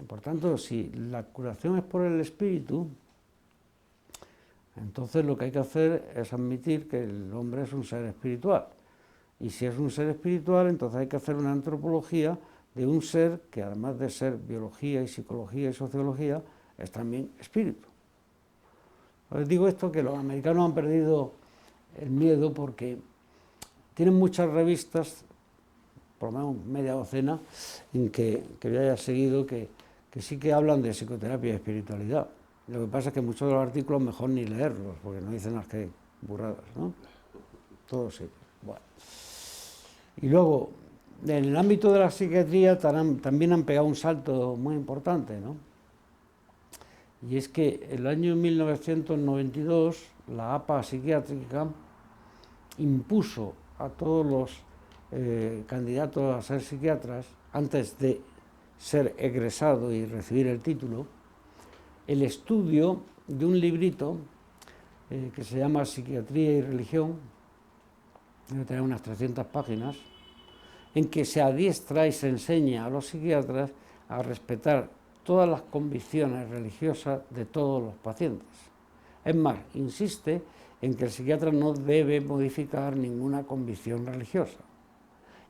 Por tanto, si la curación es por el espíritu, entonces lo que hay que hacer es admitir que el hombre es un ser espiritual. Y si es un ser espiritual, entonces hay que hacer una antropología de un ser que además de ser biología y psicología y sociología, es también espíritu. Les digo esto, que los americanos han perdido el miedo porque tienen muchas revistas, por lo menos media docena, en que yo haya seguido, que sí que hablan de psicoterapia y espiritualidad. Lo que pasa es que muchos de los artículos mejor ni leerlos, porque no dicen las que burradas, ¿no? Todo sí. Bueno. Y luego, en el ámbito de la psiquiatría también han pegado un salto muy importante, ¿no? Y es que el año 1992 la APA psiquiátrica impuso a todos los candidatos a ser psiquiatras, antes de ser egresado y recibir el título, el estudio de un librito que se llama Psiquiatría y Religión, debe tener unas 300 páginas, en que se adiestra y se enseña a los psiquiatras a respetar todas las convicciones religiosas de todos los pacientes. Es más, insiste en que el psiquiatra no debe modificar ninguna convicción religiosa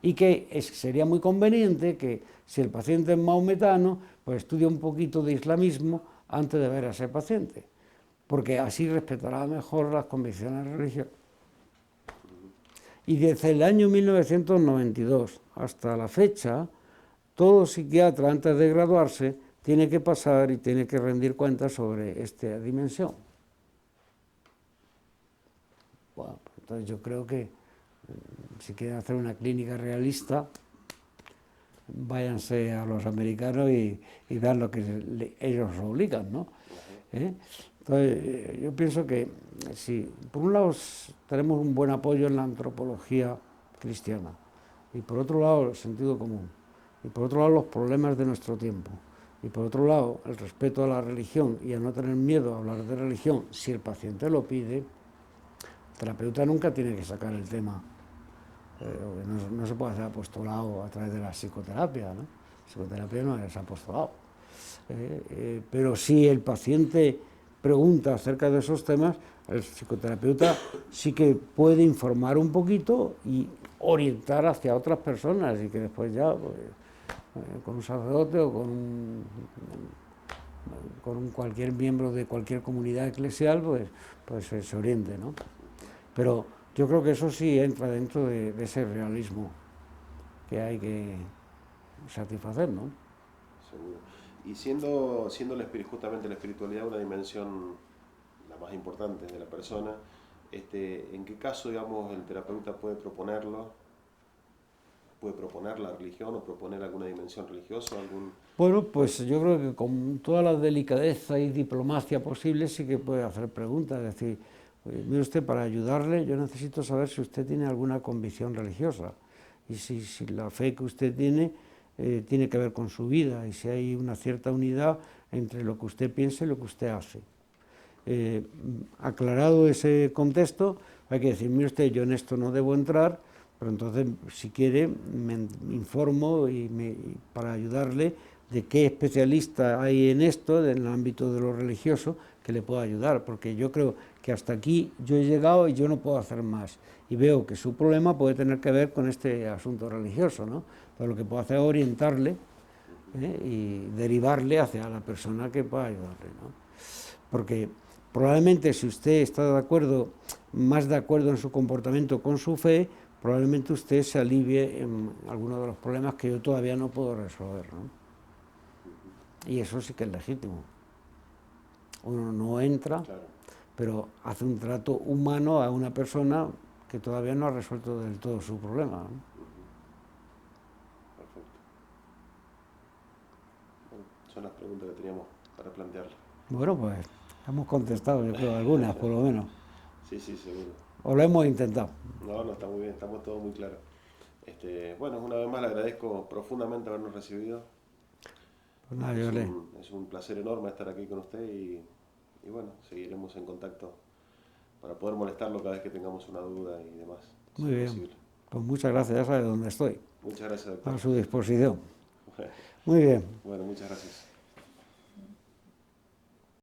y que sería muy conveniente que si el paciente es maometano, pues estudie un poquito de islamismo antes de ver a ese paciente, porque así respetará mejor las convicciones religiosas. Y desde el año 1992 hasta la fecha, todo psiquiatra antes de graduarse tiene que pasar y tiene que rendir cuentas sobre esta dimensión. Bueno, entonces yo creo que si quieren hacer una clínica realista, váyanse a los americanos y vean lo que ellos obligan, ¿no? Entonces, yo pienso que si por un lado tenemos un buen apoyo en la antropología cristiana, y por otro lado el sentido común, y por otro lado los problemas de nuestro tiempo, y por otro lado el respeto a la religión y a no tener miedo a hablar de religión si el paciente lo pide, el terapeuta nunca tiene que sacar el tema. No se puede hacer apostolado a través de la psicoterapia, ¿no? La psicoterapia no es apostolado. Pero si el paciente pregunta acerca de esos temas, el psicoterapeuta sí que puede informar un poquito y orientar hacia otras personas y que después ya pues, con un sacerdote o con cualquier miembro de cualquier comunidad eclesial pues se oriente, ¿no? Pero yo creo que eso sí entra dentro de ese realismo que hay que satisfacer, ¿no? Seguro. Y siendo justamente la espiritualidad una dimensión la más importante de la persona, ¿en qué caso, digamos, el terapeuta puede proponer la religión o proponer alguna dimensión religiosa? Bueno, pues yo creo que con toda la delicadeza y diplomacia posible sí que puede hacer preguntas, es decir, mire usted, para ayudarle yo necesito saber si usted tiene alguna convicción religiosa y si la fe que usted tiene que ver con su vida y si hay una cierta unidad entre lo que usted piensa y lo que usted hace. Aclarado ese contexto, hay que decir, mire usted, yo en esto no debo entrar, pero entonces, si quiere, me informo para ayudarle de qué especialista hay en esto, en el ámbito de lo religioso, que le pueda ayudar, porque yo creo que hasta aquí yo he llegado y yo no puedo hacer más. Y veo que su problema puede tener que ver con este asunto religioso, ¿no? Entonces, lo que puedo hacer es orientarle y derivarle hacia la persona que pueda ayudarle, ¿no? Porque probablemente si usted está más de acuerdo en su comportamiento con su fe, probablemente usted se alivie en algunos de los problemas que yo todavía no puedo resolver, ¿no? Y eso sí que es legítimo. Uno no entra, claro, pero hace un trato humano a una persona que todavía no ha resuelto del todo su problema, ¿no? Perfecto. Bueno, son las preguntas que teníamos para plantearle. Bueno, pues hemos contestado, yo creo, algunas por lo menos. Sí, seguro. O lo hemos intentado. No, está muy bien, estamos todos muy claros. Bueno, una vez más le agradezco profundamente habernos recibido. Pues nada, es un placer enorme estar aquí con usted y bueno, seguiremos en contacto para poder molestarlo cada vez que tengamos una duda y demás. Muy bien. Posible. Pues muchas gracias, ya sabe dónde estoy. Muchas gracias, doctor. A su disposición. Muy bien. Bueno, muchas gracias.